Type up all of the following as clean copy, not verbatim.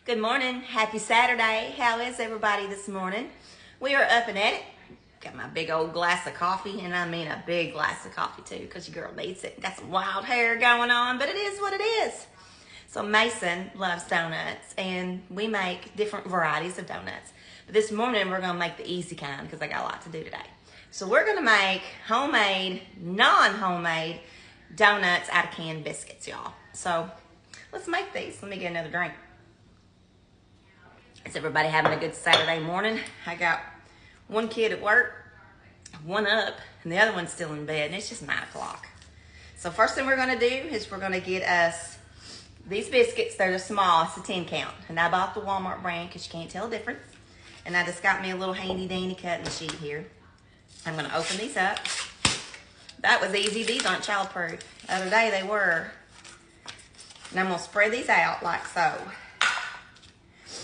Good morning. Happy Saturday. How is everybody this morning? We are up and at it. Got my big old glass of coffee, and I mean a big glass of coffee too, because your girl needs it. Got some wild hair going on, but it is what it is. So Mason loves donuts, and we make different varieties of donuts. But this morning we're gonna make the easy kind because I got a lot to do today. So we're gonna make homemade, non-homemade donuts out of canned biscuits, y'all. So let's make these. Let me get another drink. Is everybody having a good Saturday morning? I got one kid at work, one up, and the other one's still in bed, and it's just 9 o'clock. So first thing we're gonna do is we're gonna get us these biscuits. They're the small, it's a 10 count. And I bought the Walmart brand because you can't tell the difference. And I just got me a little handy dandy cutting sheet here. I'm gonna open these up. That was easy. These aren't childproof. The other day they were. And I'm gonna spread these out like so.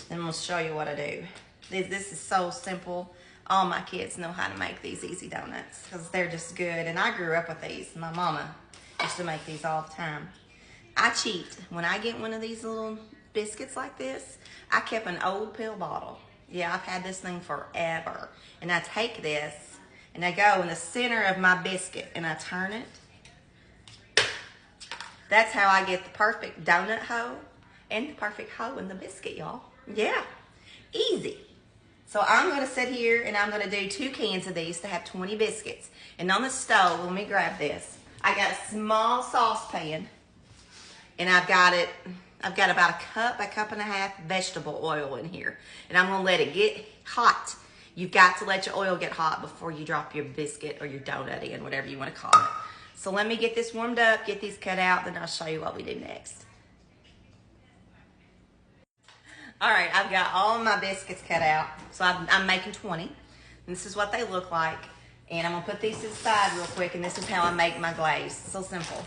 And I'm gonna show you what I do. This is so simple. All my kids know how to make these easy donuts because they're just good. And I grew up with these. My mama used to make these all the time. I cheat. When I get one of these little biscuits like this, I kept an old pill bottle. Yeah, I've had this thing forever. And I take this and I go in the center of my biscuit and I turn it. That's how I get the perfect donut hole and the perfect hole in the biscuit, y'all. Yeah, easy. So I'm gonna sit here and I'm gonna do 2 cans of these to have 20 biscuits. And on the stove, let me grab this. I got a small saucepan and I've got about a cup and a half vegetable oil in here. And I'm gonna let it get hot. You've got to let your oil get hot before you drop your biscuit or your donut in, whatever you wanna call it. So let me get this warmed up, get these cut out, then I'll show you what we do next. All right, I've got all of my biscuits cut out. So I'm making 20. And this is what they look like. And I'm gonna put these to the side real quick, and this is how I make my glaze. So simple.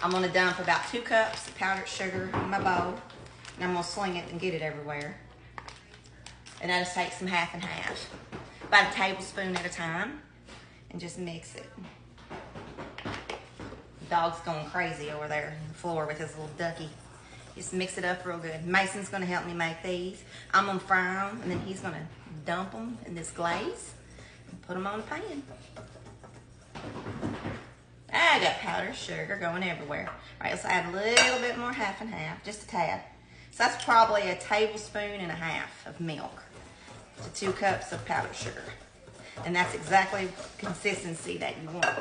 I'm gonna dump about 2 cups of powdered sugar in my bowl, and I'm gonna sling it and get it everywhere. And I just take some half and half, about a tablespoon at a time, and just mix it. The dog's going crazy over there on the floor with his little ducky. Just mix it up real good. Mason's gonna help me make these. I'm gonna fry them, and then he's gonna dump them in this glaze and put them on the pan. I got powdered sugar going everywhere. All right, let's add a little bit more half and half, just a tad. So that's probably a tablespoon and a half of milk to 2 cups of powdered sugar. And that's exactly the consistency that you want.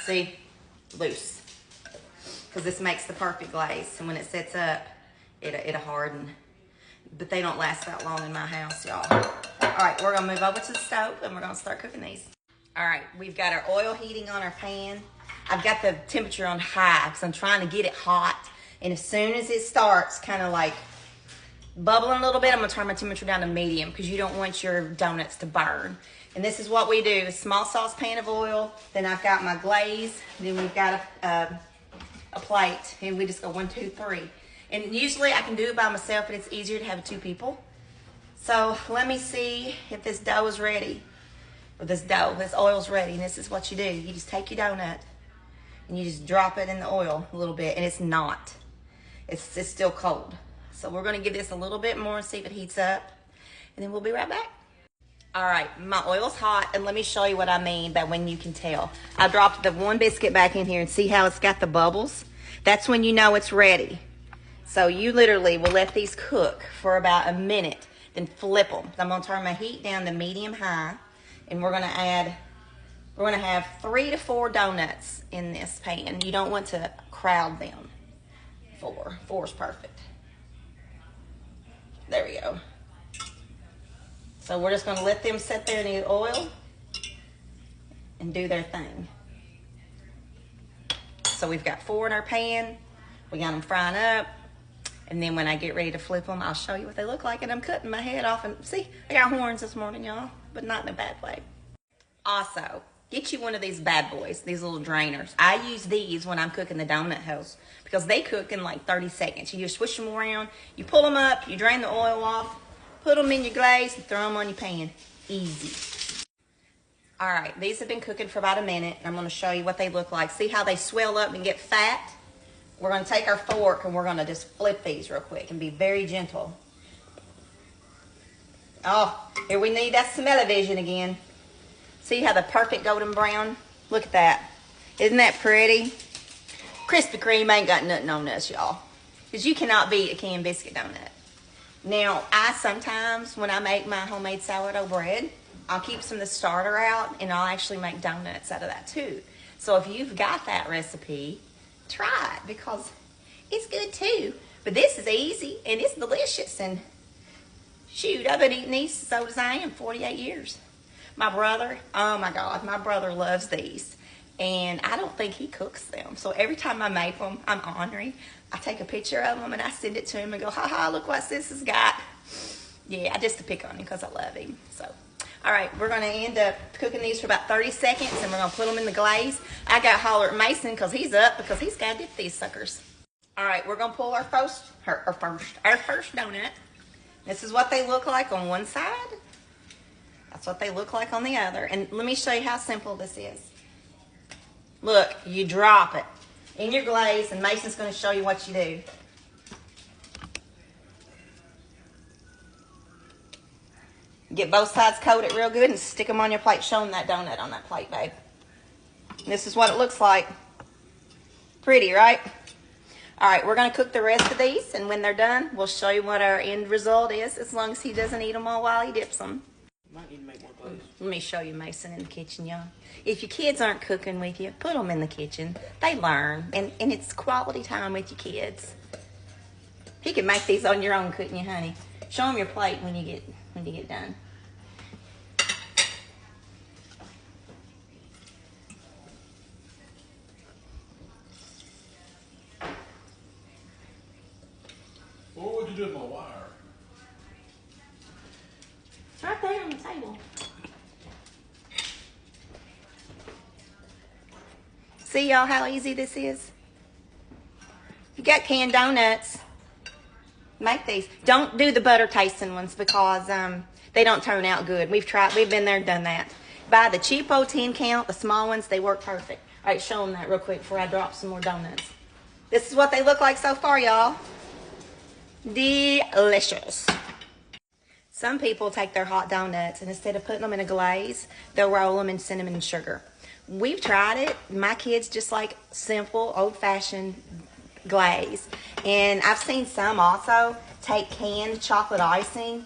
See, loose. Because this makes the perfect glaze. And when it sets up, it'll harden. But they don't last that long in my house, y'all. All right, we're gonna move over to the stove and we're gonna start cooking these. All right, we've got our oil heating on our pan. I've got the temperature on high because I'm trying to get it hot. And as soon as it starts kind of like bubbling a little bit, I'm gonna turn my temperature down to medium because you don't want your donuts to burn. And this is what we do, a small saucepan of oil. Then I've got my glaze. Then we've got a plate, and we just go 1, 2, 3. And usually I can do it by myself, but it's easier to have 2 people. So let me see if this dough is ready. Or this oil's ready. And this is what you do. You just take your donut and you just drop it in the oil a little bit, and it's not. It's still cold. So we're gonna give this a little bit more and see if it heats up, and then we'll be right back. All right, my oil's hot, and let me show you what I mean by when you can tell. I dropped the 1 biscuit back in here, and see how it's got the bubbles? That's when you know it's ready. So you literally will let these cook for about a minute, then flip them. I'm gonna turn my heat down to medium high, and we're gonna have 3 to 4 donuts in this pan. You don't want to crowd them. 4 is perfect. There we go. So we're just gonna let them sit there in the oil and do their thing. So we've got 4 in our pan. We got them frying up. And then when I get ready to flip them, I'll show you what they look like. And I'm cutting my head off. And see, I got horns this morning, y'all, but not in a bad way. Also, get you one of these bad boys, these little drainers. I use these when I'm cooking the donut house because they cook in like 30 seconds. You just swish them around, you pull them up, you drain the oil off, put them in your glaze, and throw them on your pan. Easy. All right, these have been cooking for about a minute. I'm gonna show you what they look like. See how they swell up and get fat? we're gonna take our fork and we're gonna just flip these real quick and be very gentle. Oh, here we need that smell-o-vision again. See how the perfect golden brown? Look at that. Isn't that pretty? Krispy Kreme ain't got nothing on us, y'all. Because you cannot beat a canned biscuit donut. Now, I sometimes, when I make my homemade sourdough bread, I'll keep some of the starter out and I'll actually make donuts out of that too. So if you've got that recipe, try it because it's good too. But this is easy and it's delicious. And shoot, I've been eating these as old as I am, 48 years. My brother, oh my God, my brother loves these. And I don't think he cooks them. So every time I make them, I'm ornery. I take a picture of them and I send it to him and go, ha ha, look what sis has got. Yeah, just to pick on him because I love him. So, all right, we're going to end up cooking these for about 30 seconds and we're going to put them in the glaze. I got to holler at Mason because he's up because he's got to dip these suckers. All right, we're going to pull our first donut. This is what they look like on one side. That's what they look like on the other. And let me show you how simple this is. Look, you drop it in your glaze, and Mason's going to show you what you do. Get both sides coated real good and stick them on your plate. Show them that donut on that plate, babe. This is what it looks like. Pretty, right? All right, we're going to cook the rest of these, and when they're done, we'll show you what our end result is, as long as he doesn't eat them all while he dips them. Might need to make more glaze. Let me show you Mason in the kitchen, y'all. If your kids aren't cooking with you, put them in the kitchen. They learn, and it's quality time with your kids. You can make these on your own, couldn't you, honey? Show them your plate when you get done. What would you do with my wire? It's right there on the table. See, y'all, how easy this is? You got canned donuts. Make these. Don't do the butter tasting ones because they don't turn out good. We've been there, done that. Buy the cheapo 10 count, the small ones, they work perfect. All right, show them that real quick before I drop some more donuts. This is what they look like so far, y'all. Delicious. Some people take their hot donuts and instead of putting them in a glaze, they'll roll them in cinnamon and sugar. We've tried it. My kids just like simple, old-fashioned glaze. And I've seen some also take canned chocolate icing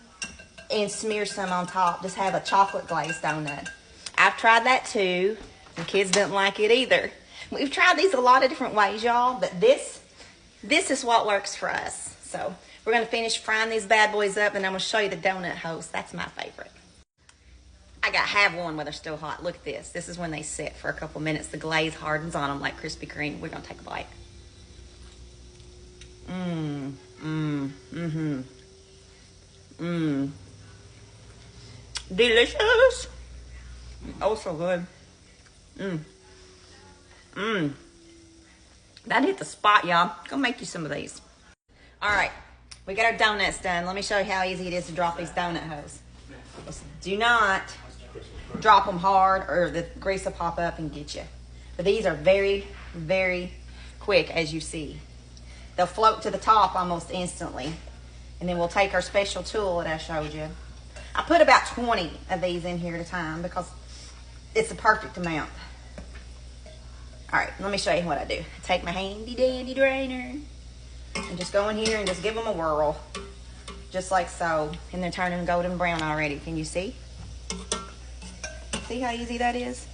and smear some on top. Just have a chocolate glazed donut. I've tried that too. The kids didn't like it either. We've tried these a lot of different ways, y'all, but this is what works for us. So we're going to finish frying these bad boys up, and I'm going to show you the donut host. That's my favorite. I have one where they're still hot. Look at this. This is when they sit for a couple minutes. The glaze hardens on them like Krispy Kreme. We're going to take a bite. Delicious. Oh, so good. That hit the spot, y'all. Go make you some of these. All right, we got our donuts done. Let me show you how easy it is to drop these donut hoes. Do not drop them hard or the grease will pop up and get you. But these are very, very quick, as you see. They'll float to the top almost instantly. And then we'll take our special tool that I showed you. I put about 20 of these in here at a time because it's the perfect amount. All right, let me show you what I do. Take my handy dandy drainer and just go in here and just give them a whirl. Just like so. And they're turning golden brown already. Can you see? See how easy that is?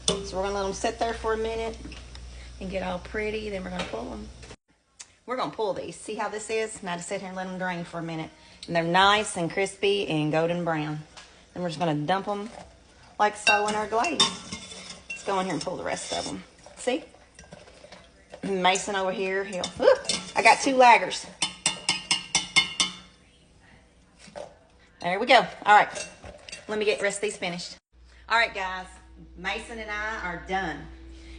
So we're gonna let them sit there for a minute and get all pretty. Then we're gonna pull them. We're gonna pull these. See how this is? Now to sit here and let them drain for a minute. And they're nice and crispy and golden brown. Then we're just gonna dump them like so in our glaze. Let's go in here and pull the rest of them. See? Mason over here, I got 2 laggers. There we go. All right, let me get the rest of these finished. All right, guys, Mason and I are done.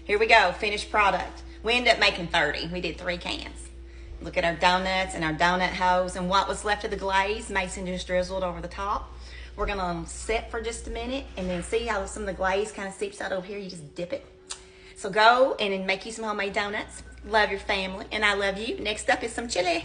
Here we go, finished product. We ended up making 30. We did 3 cans. Look at our donuts and our donut hoes, and what was left of the glaze, Mason just drizzled over the top. We're gonna sit for just a minute and then see how some of the glaze kind of seeps out over here. You just dip it. So go and make you some homemade donuts. love your family, and I love you. Next up is some chili.